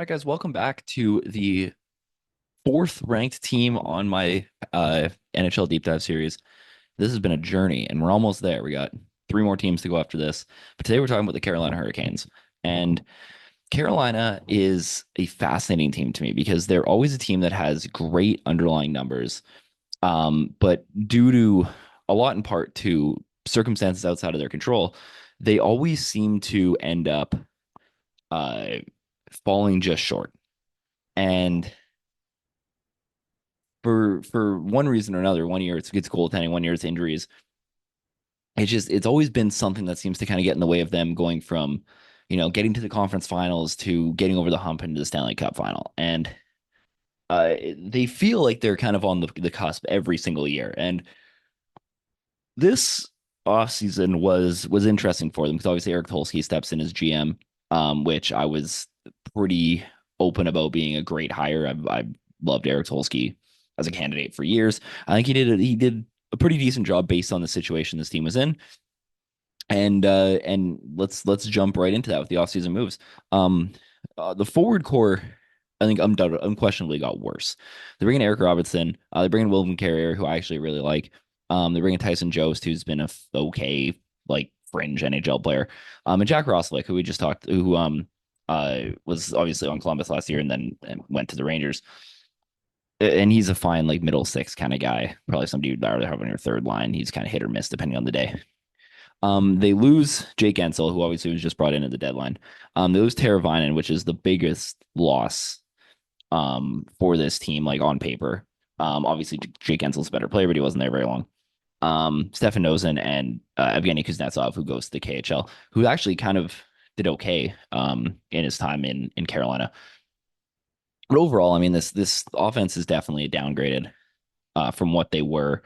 All right, guys, welcome back to the fourth ranked team on my NHL Deep Dive series. This has been a journey, and we're almost there. We got three more teams to go after this. But today we're talking about the Carolina Hurricanes. And Carolina is a fascinating team to me because they're always a team that has great underlying numbers. But due to a lot in part to circumstances outside of their control, they always seem to end up uh, falling just short. And for one reason or another, one year it's goaltending, one year it's injuries. It's always been something that seems to kind of get in the way of them going from, getting to the conference finals to getting over the hump into the Stanley Cup final. And they feel like they're kind of on the cusp every single year. And this offseason was interesting for them because obviously Eric Tulsky steps in as GM, which I was pretty open about being a great hire. I've loved Eric Tulsky as a candidate for years. I think he did a pretty decent job based on the situation this team was in. And let's jump right into that with the offseason moves. The forward core, I think unquestionably got worse. They bring in Eric Robertson. They bring in William Carrier, who I actually really like. They bring in Tyson Jost, who's been a okay like fringe NHL player. And Jack Roslovic, who we just talked, who was obviously on Columbus last year and then went to the Rangers. And he's a fine like middle six kind of guy. Probably somebody you'd rather have on your third line. He's kind of hit or miss depending on the day. They lose Jake Ensel, who obviously was just brought in at the deadline. They lose Teravainen, which is the biggest loss for this team, like on paper. Obviously Jake Ensel's a better player, but he wasn't there very long. Stefan Noesen and Evgeny Kuznetsov, who goes to the KHL, who actually kind of did okay in his time in Carolina. But overall, I mean, this offense is definitely downgraded from what they were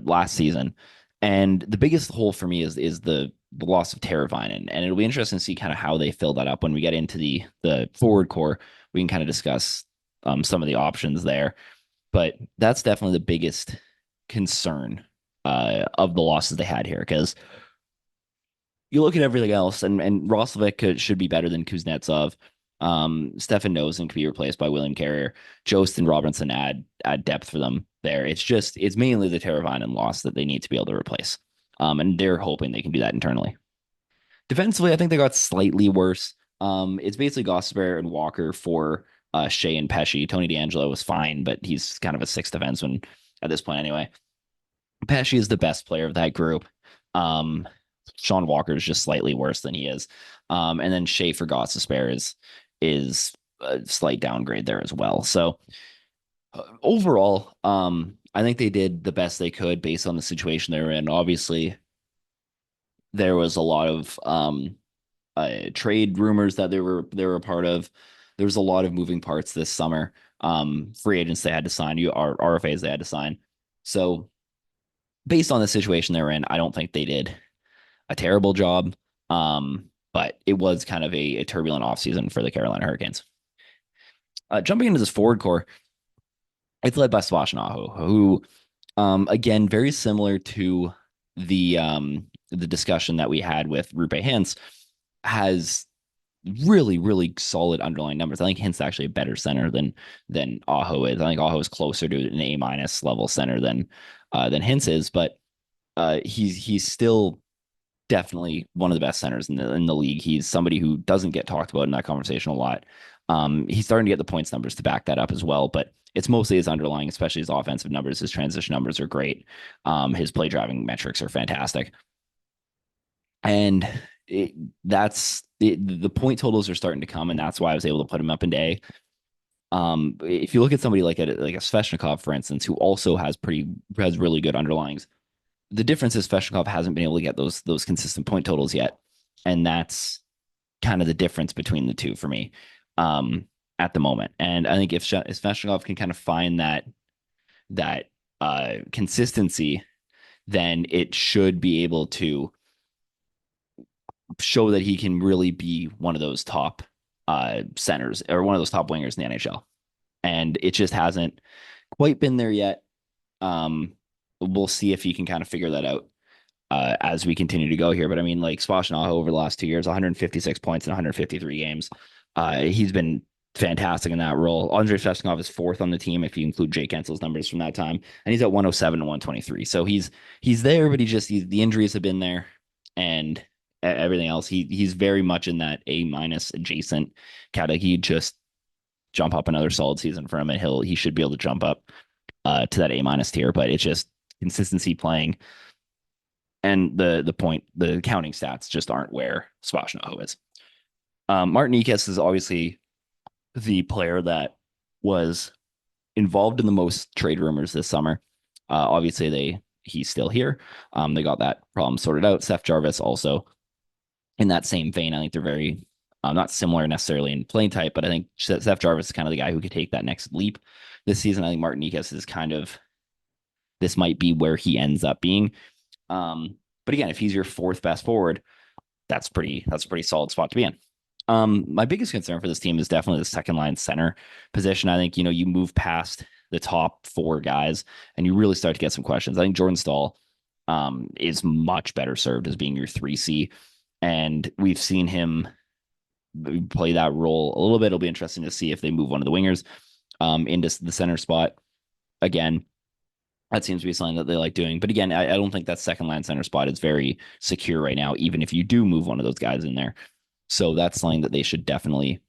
last season. And the biggest hole for me is the loss of Teravainen, and it'll be interesting to see kind of how they fill that up when we get into the forward core. We can kind of discuss some of the options there, but that's definitely the biggest concern of the losses they had here because you look at everything else, and Roslovic should be better than Kuznetsov. Stefan Noesen could be replaced by William Carrier. Jost and Robinson add depth for them there. It's mainly the Teravainen loss that they need to be able to replace. And they're hoping they can do that internally. Defensively, I think they got slightly worse. It's basically Gosper and Walker for Shea and Pesci. Tony DeAngelo was fine, but he's kind of a sixth defenseman at this point anyway. Pesci is the best player of that group. Um, Sean Walker is just slightly worse than he is. And then Shea for Gosper is a slight downgrade there as well. So overall, I think they did the best they could based on the situation they were in. Obviously, there was a lot of trade rumors that they were a part of. There was a lot of moving parts this summer. Free agents they had to sign, RFAs they had to sign. So based on the situation they were in, I don't think they did a terrible job. But it was kind of a turbulent offseason for the Carolina Hurricanes. Jumping into this forward core, it's led by Sebastian Aho, who, again, very similar to the discussion that we had with Rupe Hintz, has really, really solid underlying numbers. I think Hintz actually a better center than Aho is. I think Aho is closer to an A minus level center than Hintz is, but he's still definitely one of the best centers in the league. He's somebody who doesn't get talked about in that conversation a lot. He's starting to get the points numbers to back that up as well, but it's mostly his underlying, especially his offensive numbers. His transition numbers are great. His play driving metrics are fantastic. And the point totals are starting to come, and that's why I was able to put him up in A. If you look at somebody like a Sveshnikov, for instance, who also has really good underlyings, the difference is Sveshnikov hasn't been able to get those consistent point totals yet, and that's kind of the difference between the two for me at the moment. And I think if Sveshnikov can kind of find that consistency, then it should be able to show that he can really be one of those top centers or one of those top wingers in the NHL. And it just hasn't quite been there yet. We'll see if he can kind of figure that out as we continue to go here. But I mean, like Sebastian Aho over the last 2 years, 156 points in 153 games. He's been fantastic in that role. Andrei Svechnikov is fourth on the team if you include Jake Ensel's numbers from that time, and he's at 107 and 123. So he's there, but the injuries have been there, and everything else. He's very much in that A minus adjacent category. He just jump up another solid season for him, and he should be able to jump up to that A minus tier. But it's just consistency playing, and the counting stats just aren't where Svechnikov is. Martin Necas is obviously the player that was involved in the most trade rumors this summer. Obviously, he's still here. They got that problem sorted out. Seth Jarvis also in that same vein. I think they're very not similar necessarily in playing type, but I think Seth Jarvis is kind of the guy who could take that next leap this season. I think Martin Necas is kind of this might be where he ends up being. But again, if he's your fourth best forward, that's a pretty solid spot to be in. My biggest concern for this team is definitely the second line center position. I think, you move past the top four guys and you really start to get some questions. I think Jordan Staal is much better served as being your 3C. And we've seen him play that role a little bit. It'll be interesting to see if they move one of the wingers into the center spot. Again, that seems to be something that they like doing. But again, I don't think that second line center spot is very secure right now, even if you do move one of those guys in there. So that's something that they should definitely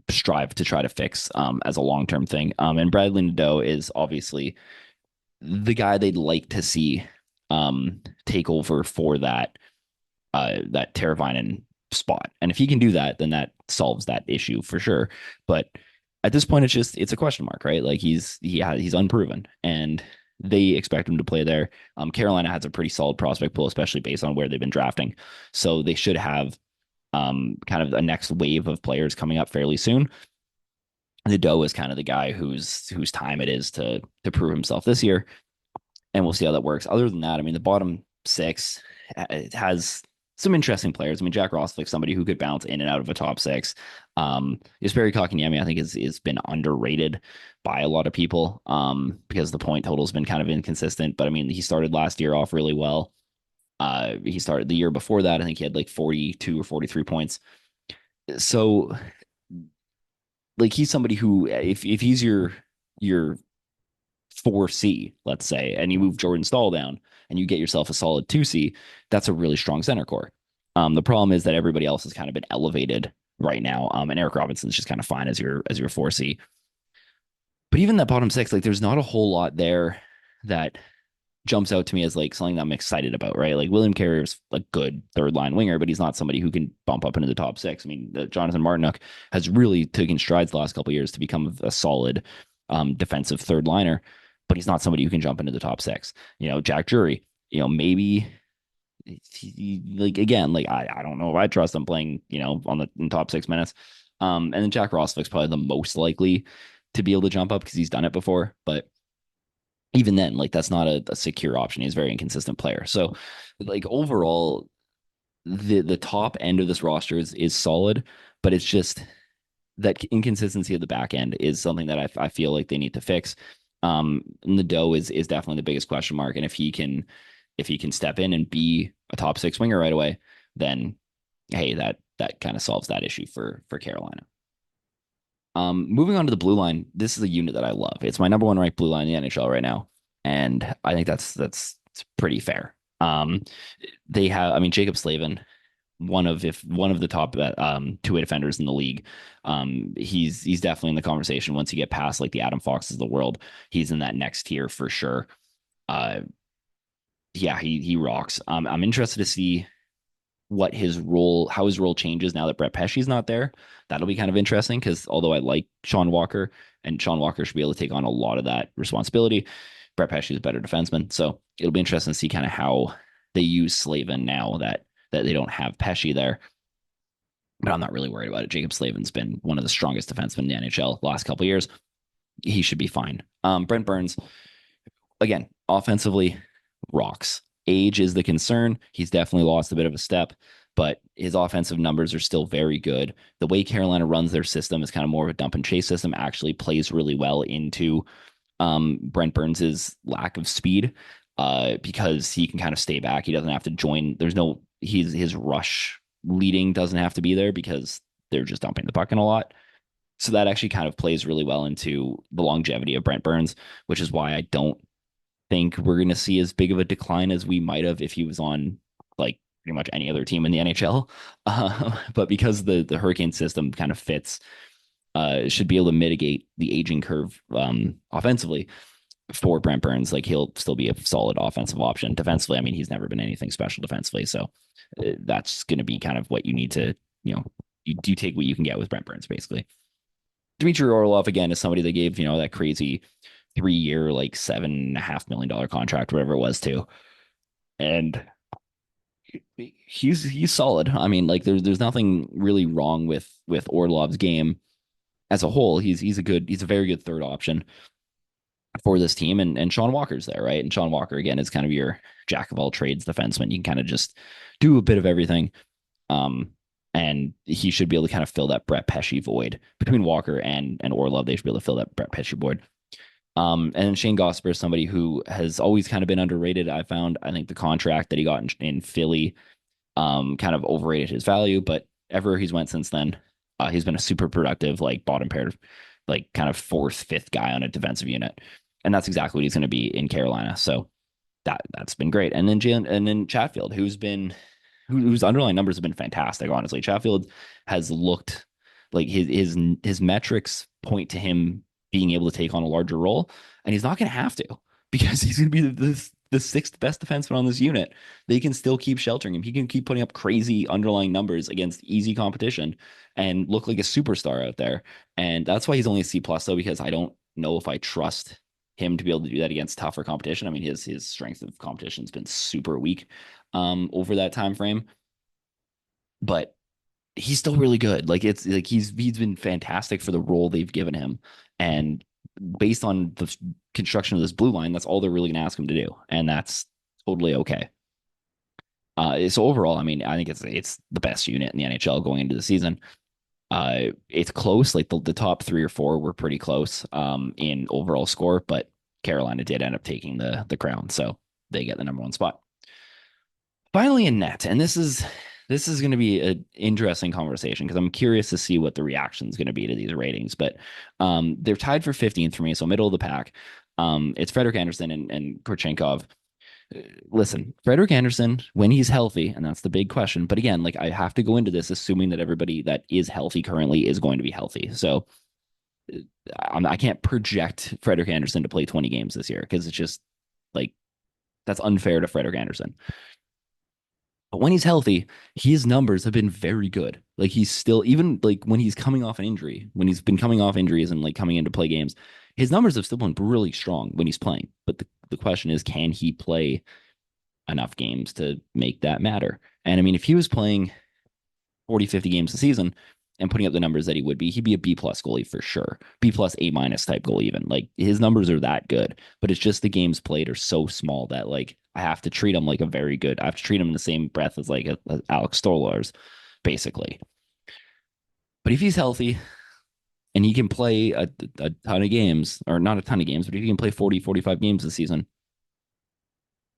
strive to try to fix as a long-term thing. And Bradley Nadeau is obviously the guy they'd like to see take over for that Teravainen spot. And if he can do that, then that solves that issue for sure. But at this point, it's a question mark, right? Like he's unproven, and they expect him to play there. Carolina has a pretty solid prospect pool, especially based on where they've been drafting. So they should have kind of a next wave of players coming up fairly soon. Nadeau is kind of the guy whose time it is to prove himself this year, and we'll see how that works. Other than that, I mean, the bottom six it has some interesting players. I mean, Jack Roslovic, somebody who could bounce in and out of a top six. Jesperi Kotkaniemi, I think, is been underrated by a lot of people because the point total has been kind of inconsistent. But I mean, he started last year off really well. He started the year before that. I think he had like 42 or 43 points. So, like, he's somebody who, if he's your 4C, let's say, and you move Jordan Staal down and you get yourself a solid 2C, that's a really strong center core. The problem is that everybody else has kind of been elevated right now. And Eric Robinson's just kind of fine as your 4C. But even that bottom six, like, there's not a whole lot there that jumps out to me as like something that I'm excited about, right? Like William Carrier's a good third line winger, but he's not somebody who can bump up into the top six. I mean, Jonathan Martinook has really taken strides the last couple of years to become a solid defensive third liner, but he's not somebody who can jump into the top six. Jack Drury, maybe like again, like I don't know if I trust him playing, in top 6 minutes. And then Jack Roslovic's probably the most likely to be able to jump up because he's done it before, but even then, like that's not a secure option. He's a very inconsistent player. So, like overall, the top end of this roster is solid, but it's just that inconsistency of the back end is something that I feel like they need to fix. Nadeau is definitely the biggest question mark, and if he can step in and be a top six winger right away, then hey, that kind of solves that issue for Carolina. Moving on to the blue line, this is a unit that I love. It's my number one ranked blue line in the NHL right now, and I think that's pretty fair. They have, I mean, Jacob Slavin, one of the top two-way defenders in the league. He's definitely in the conversation once you get past like the Adam Foxes of the world. He's in that next tier for sure. Yeah, he rocks. I'm interested to see how his role changes now that Brett Pesce's not there. That'll be kind of interesting because although I like Sean Walker and Sean Walker should be able to take on a lot of that responsibility, Brett Pesce is a better defenseman. So it'll be interesting to see kind of how they use Slavin now that they don't have Pesce there. But I'm not really worried about it. Jacob Slavin's been one of the strongest defensemen in the NHL the last couple of years. He should be fine. Brent Burns, again, offensively, rocks. Age is the concern. He's definitely lost a bit of a step, but his offensive numbers are still very good. The way Carolina runs their system is kind of more of a dump and chase system, actually plays really well into Brent Burns' lack of speed because he can kind of stay back. He doesn't have to join. His rush leading doesn't have to be there because they're just dumping the puck in a lot. So that actually kind of plays really well into the longevity of Brent Burns, which is why I don't think we're going to see as big of a decline as we might have if he was on like pretty much any other team in the NHL. But because the Hurricane system kind of fits, should be able to mitigate the aging curve offensively for Brent Burns. Like he'll still be a solid offensive option. Defensively, I mean, he's never been anything special defensively. So that's going to be kind of what you need to, you do take what you can get with Brent Burns, basically. Dmitry Orlov, again, is somebody that gave, that crazy 3 year, like $7.5 million contract, whatever it was, to. And he's solid. I mean, like there's nothing really wrong with Orlov's game as a whole. He's a very good third option for this team. And Sean Walker's there, right? And Sean Walker, again, is kind of your jack of all trades defenseman. You can kind of just do a bit of everything. Um, and he should be able to kind of fill that Brett Pesce void between Walker and Orlov. They should be able to fill that Brett Pesce void. And Shane Gosper is somebody who has always kind of been underrated. I found, I think the contract that he got in Philly, kind of overrated his value, but everywhere he's went since then, he's been a super productive, like bottom pair, like kind of fourth, fifth guy on a defensive unit. And that's exactly what he's going to be in Carolina. So that's been great. And then Chatfield, whose underlying numbers have been fantastic. Honestly, Chatfield has looked like his metrics point to him being able to take on a larger role, and he's not going to have to because he's going to be the sixth best defenseman on this unit. They can still keep sheltering him. He can keep putting up crazy underlying numbers against easy competition and look like a superstar out there. And that's why he's only a C plus though, because I don't know if I trust him to be able to do that against tougher competition. I mean, his strength of competition has been super weak over that time frame, but he's still really good. Like it's like he's been fantastic for the role they've given him, and based on the construction of this blue line, that's all they're really going to ask him to do, and that's totally okay. So overall, I mean, I think it's the best unit in the NHL going into the season. It's close. Like the top three or four were pretty close in overall score, but Carolina did end up taking the crown, so they get the number one spot. Finally, in net, and this is going to be an interesting conversation because I'm curious to see what the reaction is going to be to these ratings. But they're tied for 15th for me, so middle of the pack. It's Frederik Andersen and Korchenkov. Listen, Frederik Andersen, when he's healthy, and that's the big question. But again, like I have to go into this assuming that everybody that is healthy currently is going to be healthy. So I can't project Frederik Andersen to play 20 games this year because it's just like that's unfair to Frederik Andersen. But when he's healthy, his numbers have been very good. Like he's still, even like when he's coming off an injury, when he's been coming off injuries and like coming into play games, his numbers have still been really strong when he's playing. But the question is, can he play enough games to make that matter? And I mean, if he was playing 40, 50 games a season and putting up the numbers that he would be, he'd be a B plus goalie for sure. B plus A minus type goal, even. Like his numbers are that good, but it's just the games played are so small that like I have to treat him like a very good, I have to treat him in the same breath as like a Alex Stolarz, basically. But if he's healthy and he can play a ton of games, or not a ton of games, but if he can play 40, 45 games this season,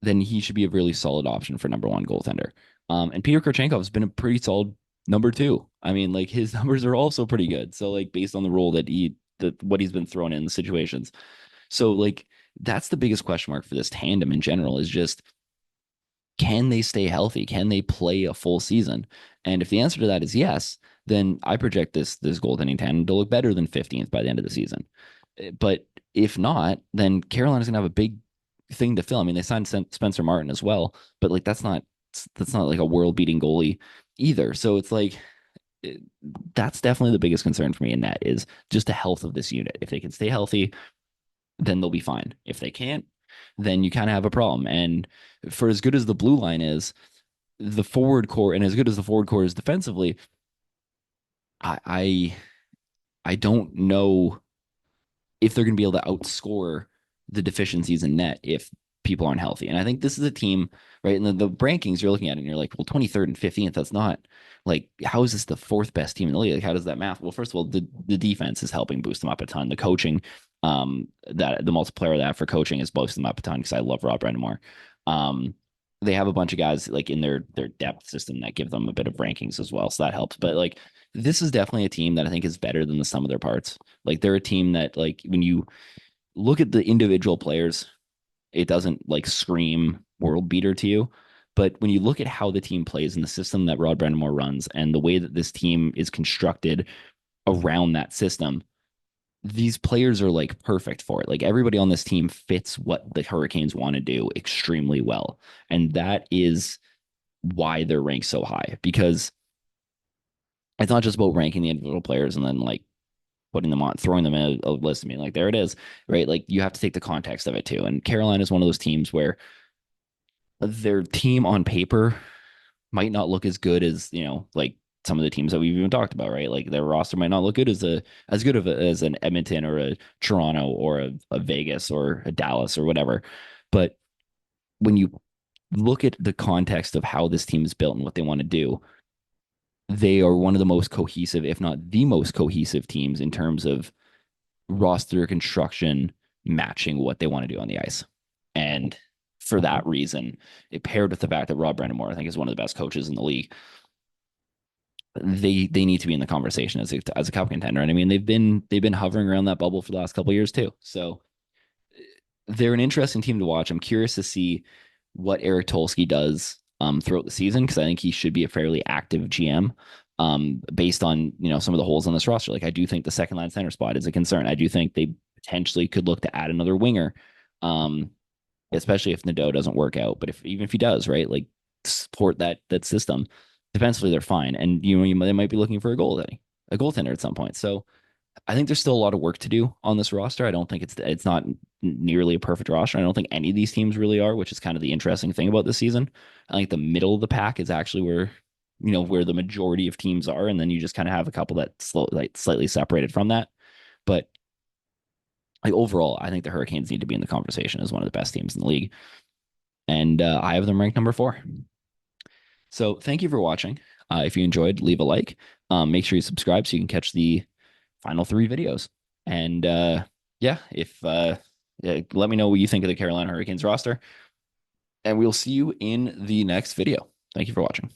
then he should be a really solid option for number one goaltender. And Peter Korchenkov has been a pretty solid number two. I mean, like his numbers are also pretty good. So like based on the role what he's been thrown in the situations. So like that's the biggest question mark for this tandem in general is just, can they stay healthy? Can they play a full season? And if the answer to that is yes, then I project this goaltending tandem to look better than 15th by the end of the season. But if not, then Carolina's gonna have a big thing to fill. I mean, they signed Spencer Martin as well, but like that's not like a world beating goalie either. So it's like that's definitely the biggest concern for me in net is just the health of this unit. If they can stay healthy, then they'll be fine. If they can't, then you kind of have a problem. And for as good as the blue line is, the forward core, and as good as the forward core is defensively, I I, I don't know if they're going to be able to outscore the deficiencies in net if people aren't healthy. And I think this is a team, right? And the rankings you're looking at it and you're like, well, 23rd and 15th, that's not like, how is this the fourth best team in the league? Like, how does that math? Well, first of all, the defense is helping boost them up a ton. The coaching, that the multiplier of that for coaching is boosting them up a ton because I love Rob Brendamore. Um, they have a bunch of guys like in their depth system that give them a bit of rankings as well, so that helps. But like this is definitely a team that I think is better than the sum of their parts. Like they're a team that like when you look at the individual players, it doesn't like scream world beater to you. But when you look at how the team plays and the system that Rod Brind'Amour runs and the way that this team is constructed around that system, these players are like perfect for it. Like everybody on this team fits what the Hurricanes want to do extremely well. And that is why they're ranked so high, because it's not just about ranking the individual players and then like putting them on, throwing them in a list and being like, there it is, right? Like you have to take the context of it too. And Carolina is one of those teams where their team on paper might not look as good as, like some of the teams that we've even talked about, right? Like their roster might not look good as good of as an Edmonton or a Toronto or a Vegas or a Dallas or whatever. But when you look at the context of how this team is built and what they want to do, they are one of the most cohesive, if not the most cohesive teams in terms of roster construction matching what they want to do on the ice. And for that reason, it paired with the fact that Rob Brind'Amour, I think, is one of the best coaches in the league. They need to be in the conversation as a cup contender. And I mean, they've been hovering around that bubble for the last couple of years too. So they're an interesting team to watch. I'm curious to see what Eric Tulsky does throughout the season, because I think he should be a fairly active GM based on some of the holes on this roster. Like I do think the second line center spot is a concern. I do think they potentially could look to add another winger, especially if Nadeau doesn't work out. But even if he does, right, like support that system. Defensively, they're fine, and they might be looking for a goaltender at some point. So I think there's still a lot of work to do on this roster. I don't think it's not nearly a perfect roster. I don't think any of these teams really are, which is kind of the interesting thing about this season. I think the middle of the pack is actually where the majority of teams are, and then you just kind of have a couple that slightly separated from that. But like overall, I think the Hurricanes need to be in the conversation as one of the best teams in the league, and I have them ranked number 4. So thank you for watching. If you enjoyed, leave a like. Make sure you subscribe so you can catch the final 3 videos. And yeah, if let me know what you think of the Carolina Hurricanes roster, and we'll see you in the next video. Thank you for watching.